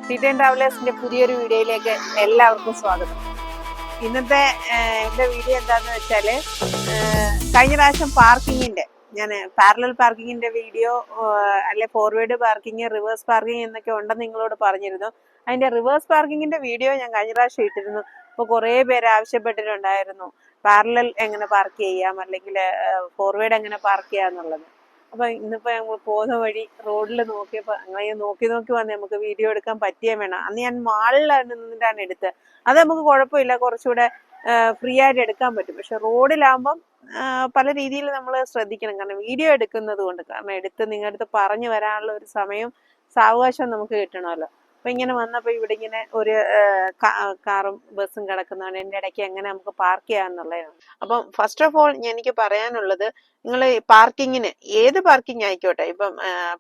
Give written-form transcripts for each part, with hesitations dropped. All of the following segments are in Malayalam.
ടി10 ട്രാവലേഴ്സിന്റെ പുതിയൊരു വീഡിയോയിലേക്ക് എല്ലാവർക്കും സ്വാഗതം. ഇന്നത്തെ എന്റെ വീഡിയോ എന്താന്ന് വെച്ചാല്, കഴിഞ്ഞ പ്രാവശ്യം പാർക്കിങ്ങിന്റെ ഞാൻ പാരലൽ പാർക്കിങ്ങിന്റെ വീഡിയോ അല്ലെ ഫോർവേഡ് പാർക്കിങ്, റിവേഴ്സ് പാർക്കിംഗ് എന്നൊക്കെ ഉണ്ടെന്ന് നിങ്ങളോട് പറഞ്ഞിരുന്നു. അതിന്റെ റിവേഴ്സ് പാർക്കിങ്ങിന്റെ വീഡിയോ ഞാൻ കഴിഞ്ഞ പ്രാവശ്യം ഇട്ടിരുന്നു. അപ്പോൾ കുറേ പേര് ആവശ്യപ്പെട്ടിട്ടുണ്ടായിരുന്നു പാരലൽ എങ്ങനെ പാർക്ക് ചെയ്യാം അല്ലെങ്കിൽ ഫോർവേഡ് എങ്ങനെ പാർക്ക് ചെയ്യാം എന്നുള്ളത്. അപ്പൊ ഇന്നിപ്പോ ഞങ്ങൾ പോകുന്ന വഴി റോഡിൽ നോക്കിയപ്പോ അങ്ങനെ നോക്കി വന്ന് നമുക്ക് വീഡിയോ എടുക്കാൻ പറ്റിയേ വേണം. അന്ന് ഞാൻ മാളിലാണ് നിന്നിട്ടാണ് എടുത്തത്. അത് നമുക്ക് കുഴപ്പമില്ല, കുറച്ചുകൂടെ ഫ്രീ ആയിട്ട് എടുക്കാൻ പറ്റും. പക്ഷെ റോഡിലാകുമ്പം പല രീതിയിൽ നമ്മൾ ശ്രദ്ധിക്കണം. കാരണം വീഡിയോ എടുക്കുന്നത് കൊണ്ട്, കാരണം നിങ്ങളുടെ അടുത്ത് പറഞ്ഞു വരാനുള്ള ഒരു സമയം സാവകാശം നമുക്ക് കിട്ടണമല്ലോ. അപ്പൊ ഇങ്ങനെ വന്നപ്പോ ഇവിടെ ഇങ്ങനെ ഒരു കാറും ബസ്സും കിടക്കുന്നതാണ്. എന്റെ ഇടയ്ക്ക് എങ്ങനെ നമുക്ക് പാർക്ക് ചെയ്യാന്നുള്ളതാണ്. അപ്പം ഫസ്റ്റ് ഓഫ് ഓൾ എനിക്ക് പറയാനുള്ളത്, നിങ്ങൾ പാർക്കിങ്ങിന് ഏത് പാർക്കിംഗ് ആയിക്കോട്ടെ, ഇപ്പം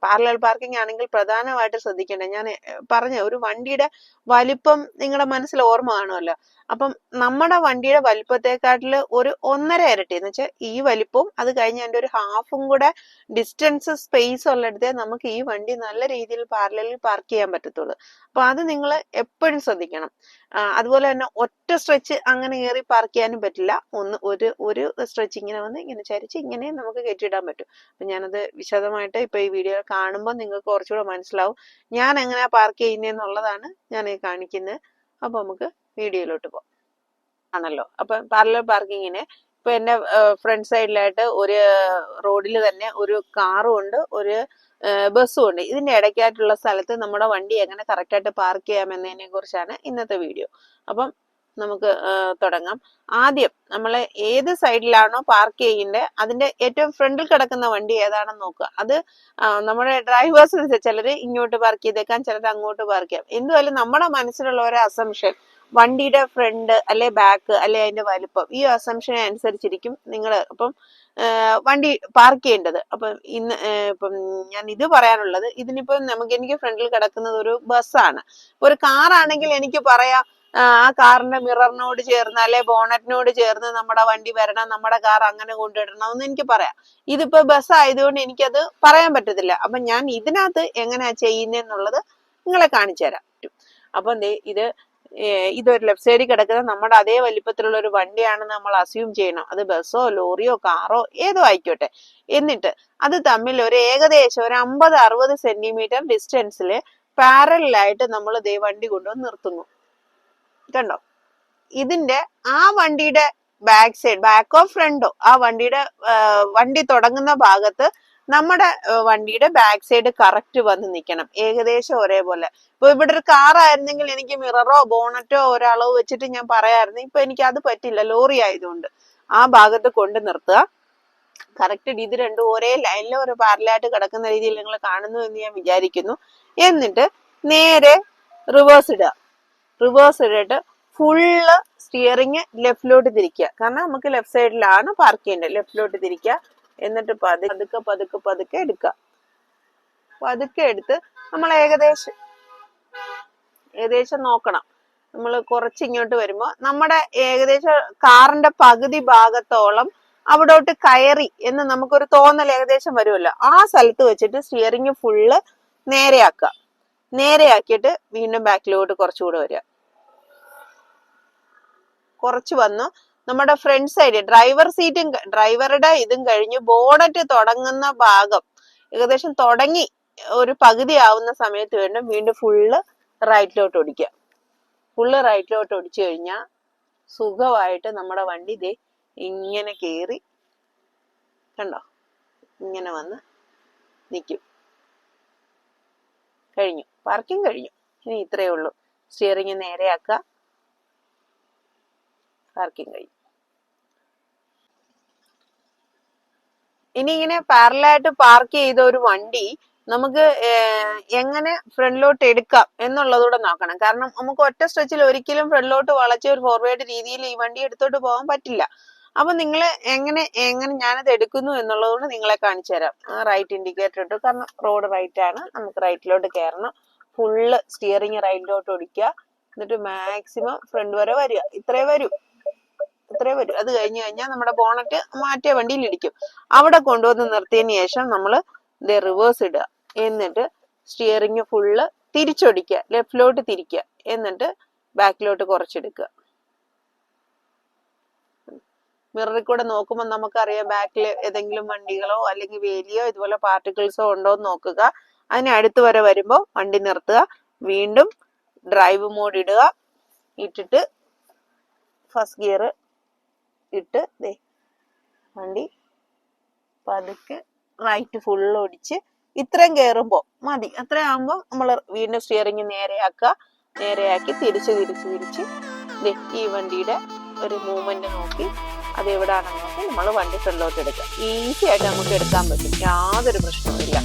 പാരലൽ പാർക്കിംഗ് ആണെങ്കിൽ പ്രധാനമായിട്ട് ശ്രദ്ധിക്കേണ്ടത്, ഞാൻ പറഞ്ഞ ഒരു വണ്ടിയുടെ വലിപ്പം നിങ്ങളുടെ മനസ്സിൽ ഓർമ്മ കാണുമല്ലോ. അപ്പം നമ്മുടെ വണ്ടിയുടെ വലിപ്പത്തെക്കാട്ടില് ഒരു 1.5 ഇരട്ടി എന്ന് വെച്ചാൽ ഈ വലിപ്പവും അത് കഴിഞ്ഞ് അതിന്റെ ഒരു ഹാഫും കൂടെ ഡിസ്റ്റൻസ് സ്പേസ് ഉള്ളിടത്തേ നമുക്ക് ഈ വണ്ടി നല്ല രീതിയിൽ പാരലലിൽ പാർക്ക് ചെയ്യാൻ പറ്റത്തുള്ളൂ. അപ്പൊ അത് നിങ്ങൾ എപ്പോഴും ശ്രദ്ധിക്കണം. അതുപോലെ തന്നെ ഒറ്റ സ്ട്രെച്ച് അങ്ങനെ കയറി പാർക്ക് ചെയ്യാനും പറ്റില്ല. ഒരു സ്ട്രെച്ച് ഇങ്ങനെ വന്ന് ഇങ്ങനെ ചരിച്ച് ഇങ്ങനെ നമുക്ക് കയറ്റിയിടാൻ പറ്റും. അപ്പൊ ഞാനത് വിശദമായിട്ട് ഇപ്പൊ ഈ വീഡിയോ കാണുമ്പോൾ നിങ്ങൾക്ക് കുറച്ചുകൂടെ മനസ്സിലാവും ഞാൻ എങ്ങനെയാ പാർക്ക് ചെയ്യുന്നതെന്നുള്ളതാണ് ഞാൻ കാണിക്കുന്നത്. അപ്പൊ നമുക്ക് വീഡിയോയിലോട്ട് പോകാം. ആണല്ലോ, അപ്പൊ പാരലൽ പാർക്കിങ്ങിന് ഇപ്പൊ എന്റെ ഫ്രണ്ട് സൈഡിലായിട്ട് ഒരു റോഡിൽ തന്നെ ഒരു കാറും ഉണ്ട്, ഒരു ബസ്സും ഉണ്ട്. ഇതിന്റെ ഇടയ്ക്കായിട്ടുള്ള സ്ഥലത്ത് നമ്മുടെ വണ്ടി എങ്ങനെ കറക്റ്റായിട്ട് പാർക്ക് ചെയ്യാമെന്നതിനെ കുറിച്ചാണ് ഇന്നത്തെ വീഡിയോ. അപ്പം നമുക്ക് തുടങ്ങാം. ആദ്യം നമ്മൾ ഏത് സൈഡിലാണോ പാർക്ക് ചെയ്യേണ്ടത് അതിന്റെ ഏറ്റവും ഫ്രണ്ടിൽ കിടക്കുന്ന വണ്ടി ഏതാണെന്ന് നോക്കുക. അത് നമ്മുടെ ഡ്രൈവേഴ്സിന് ചിലർ ഇങ്ങോട്ട് പാർക്ക് ചെയ്തേക്കാം, ചിലർ അങ്ങോട്ട് പാർക്ക് ചെയ്യാം. എന്തുമായാലും നമ്മുടെ മനസ്സിലുള്ള ഒരു അസംഷൻ, വണ്ടിയുടെ ഫ്രണ്ട് അല്ലെ ബാക്ക് അല്ലെ അതിന്റെ വലിപ്പം, ഈ അസംഷനെ അനുസരിച്ചിരിക്കും നിങ്ങൾ അപ്പം വണ്ടി പാർക്ക് ചെയ്യേണ്ടത്. അപ്പം ഇപ്പം ഞാൻ ഇത് പറയാനുള്ളത്, ഇതിനിപ്പോ എനിക്ക് ഫ്രണ്ടിൽ കിടക്കുന്നത് ഒരു ബസ്സാണ്. ഒരു കാറാണെങ്കിൽ എനിക്ക് പറയാം ആ കാറിന്റെ മിററിനോട് ചേർന്ന് അല്ലെ ബോണറ്റിനോട് ചേർന്ന് നമ്മുടെ വണ്ടി വരണം, നമ്മുടെ കാർ അങ്ങനെ കൊണ്ടിടണം എന്ന് എനിക്ക് പറയാം. ഇതിപ്പോ ബസ് ആയതുകൊണ്ട് എനിക്കത് പറയാൻ പറ്റത്തില്ല. അപ്പൊ ഞാൻ ഇതിനകത്ത് എങ്ങനെയാ ചെയ്യുന്നതെന്നുള്ളത് നിങ്ങളെ കാണിച്ചു തരാം. അപ്പൊ ഇതൊരു ലെഫ്റ്റ് സൈഡിൽ കിടക്കുന്ന നമ്മുടെ അതേ വലിപ്പത്തിലുള്ള ഒരു വണ്ടിയാണെന്ന് നമ്മൾ അസ്യൂം ചെയ്യണം. അത് ബസ്സോ ലോറിയോ കാറോ ഏതോ ആയിക്കോട്ടെ. എന്നിട്ട് അത് തമ്മിൽ ഒരു ഏകദേശം ഒരു 50-60 സെന്റിമീറ്റർ ഡിസ്റ്റൻസിൽ പാരലായിട്ട് നമ്മൾ വണ്ടി കൊണ്ടുവന്ന് നിർത്തുന്നു. കണ്ടോ? ഇതിന്റെ ആ വണ്ടിയുടെ ബാക്ക് സൈഡ്, ബാക്കോ ഫ്രണ്ടോ, ആ വണ്ടി തുടങ്ങുന്ന ഭാഗത്ത് നമ്മുടെ വണ്ടിയുടെ ബാക്ക് സൈഡ് കറക്റ്റ് വന്ന് നിൽക്കണം, ഏകദേശം ഒരേപോലെ. ഇപ്പൊ ഇവിടെ ഒരു കാർ ആയിരുന്നെങ്കിൽ എനിക്ക് മിററോ ബോണറ്റോ ഒരളവ് വെച്ചിട്ട് ഞാൻ പറയായിരുന്നു. ഇപ്പൊ എനിക്ക് അത് പറ്റില്ല, ലോറി ആയതുകൊണ്ട്. ആ ഭാഗത്ത് കൊണ്ട് നിർത്തുക. കറക്റ്റ് ഇത് രണ്ടും ഒരേ ലൈനിൽ ഒരു പാരലായിട്ട് കിടക്കുന്ന രീതിയിൽ നിങ്ങൾ കാണുന്നു എന്ന് ഞാൻ വിചാരിക്കുന്നു. എന്നിട്ട് നേരെ റിവേഴ്സ് ഇടുക. റിവേഴ്സ് ഇട്ടിട്ട് ഫുള്ള് സ്റ്റിയറിങ് ലെഫ്റ്റിലോട്ട് തിരിക്കുക. കാരണം നമുക്ക് ലെഫ്റ്റ് സൈഡിലാണ് പാർക്ക് ചെയ്യേണ്ടത്. ലെഫ്റ്റിലോട്ട് തിരിക്കുക. എന്നിട്ട് പതുക്കെ എടുക്കുക. പതുക്കെ എടുത്ത് നമ്മൾ ഏകദേശം നോക്കണം. നമ്മൾ കുറച്ച് ഇങ്ങോട്ട് വരുമ്പോ നമ്മുടെ ഏകദേശം കാറിന്റെ പകുതി ഭാഗത്തോളം അവിടോട്ട് കയറി എന്ന് നമുക്കൊരു തോന്നൽ ഏകദേശം വരുമല്ലോ. ആ സ്ഥലത്ത് വെച്ചിട്ട് സ്റ്റിയറിങ് ഫുള്ള് നേരെയാക്കുക. നേരെയാക്കിയിട്ട് വീണ്ടും ബാക്കിലോട്ട് കുറച്ചുകൂടെ വരിക. കുറച്ച് വന്നു നമ്മുടെ ഫ്രണ്ട് സൈഡ് ഡ്രൈവറുടെ ഇതും കഴിഞ്ഞ് ബോണറ്റ് തുടങ്ങുന്ന ഭാഗം ഏകദേശം തുടങ്ങി ഒരു പകുതി ആവുന്ന സമയത്ത് വീണ്ടും ഫുള്ള് റൈറ്റിലോട്ട് ഓടിക്കുക. ഫുള്ള് റൈറ്റിലോട്ട് ഓടിച്ചു കഴിഞ്ഞാൽ സുഖമായിട്ട് നമ്മുടെ വണ്ടി ഇങ്ങനെ കേറി, കണ്ടോ, ഇങ്ങനെ വന്ന് നിൽക്കും. കഴിഞ്ഞു, പാർക്കിംഗ് കഴിഞ്ഞു. ഇനി ഇത്രയേ ഉള്ളൂ. സ്റ്റിയറിംഗ് നേരെയാക്കുക, പാർക്കിംഗ് കഴിഞ്ഞു. ഇനി ഇങ്ങനെ പാരലായിട്ട് പാർക്ക് ചെയ്ത ഒരു വണ്ടി നമുക്ക് എങ്ങനെ ഫ്രണ്ടിലോട്ട് എടുക്കാം എന്നുള്ളതൂടെ നോക്കണം. കാരണം നമുക്ക് ഒറ്റ സ്ട്രെച്ചിൽ ഒരിക്കലും ഫ്രണ്ടിലോട്ട് വളച്ച ഒരു ഫോർവേഡ് രീതിയിൽ ഈ വണ്ടി എടുത്തോട്ട് പോകാൻ പറ്റില്ല. അപ്പൊ നിങ്ങൾ എങ്ങനെ ഞാനത് എടുക്കുന്നു എന്നുള്ളതുകൊണ്ട് നിങ്ങളെ കാണിച്ചു തരാം. റൈറ്റ് ഇൻഡിക്കേറ്റർ ഇട്ടു, കാരണം റോഡ് റൈറ്റ് ആണ്, നമുക്ക് റൈറ്റിലോട്ട് കയറണം. ഫുള്ള് സ്റ്റിയറിംഗ് റൈറ്റിലോട്ട് ഓടിക്കുക. എന്നിട്ട് മാക്സിമം ഫ്രണ്ട് വരെ വരിക. ഇത്രേ വരൂ. അത് കഴിഞ്ഞു കഴിഞ്ഞാൽ നമ്മുടെ ബോണറ്റ് മാറ്റിയ വണ്ടിയിൽ ഇടിക്കും. അവിടെ കൊണ്ടുവന്ന് നിർത്തിയതിന് ശേഷം നമ്മൾ റിവേഴ്സ് ഇടുക. എന്നിട്ട് സ്റ്റിയറിംഗ് ഫുള്ള് തിരിച്ചൊടിക്കുക, ലെഫ്റ്റിലോട്ട് തിരിക്കുക, എന്നിട്ട് ബാക്കിലോട്ട് കുറച്ചെടുക്കുക. മിററിൽ കൂടെ നോക്കുമ്പോൾ നമുക്കറിയാം ബാക്കിൽ ഏതെങ്കിലും വണ്ടികളോ അല്ലെങ്കിൽ വേലിയോ ഇതുപോലെ പാർട്ടിക്കിൾസോ ഉണ്ടോ എന്ന് നോക്കുക. അതിന് അടുത്ത് വരെ വരുമ്പോൾ വണ്ടി നിർത്തുക, വീണ്ടും ഡ്രൈവ് മോഡ് ഇടുക, ഇട്ടിട്ട് ഫസ്റ്റ് ഗിയർ ഇട്ട് വണ്ടി പതുക്കെ റൈറ്റ് ഫുള്ള് ഓടിച്ച് ഇത്രയും കയറുമ്പോൾ മതി. അത്രയും ആകുമ്പോൾ നമ്മൾ വീണ്ടും സ്റ്റിയറിംഗ് നേരെയാക്കി തിരിച്ച് ഈ വണ്ടിയുടെ ഒരു മൂവ്മെന്റ് നോക്കി അത് എവിടെയാണെന്ന് നോക്കി നമ്മൾ വണ്ടി ഫ്രണ്ടിലോട്ട് എടുക്കുക. ഈസി ആയിട്ട് നമുക്ക് എടുക്കാൻ പറ്റും, യാതൊരു പ്രശ്നവും ഇല്ല.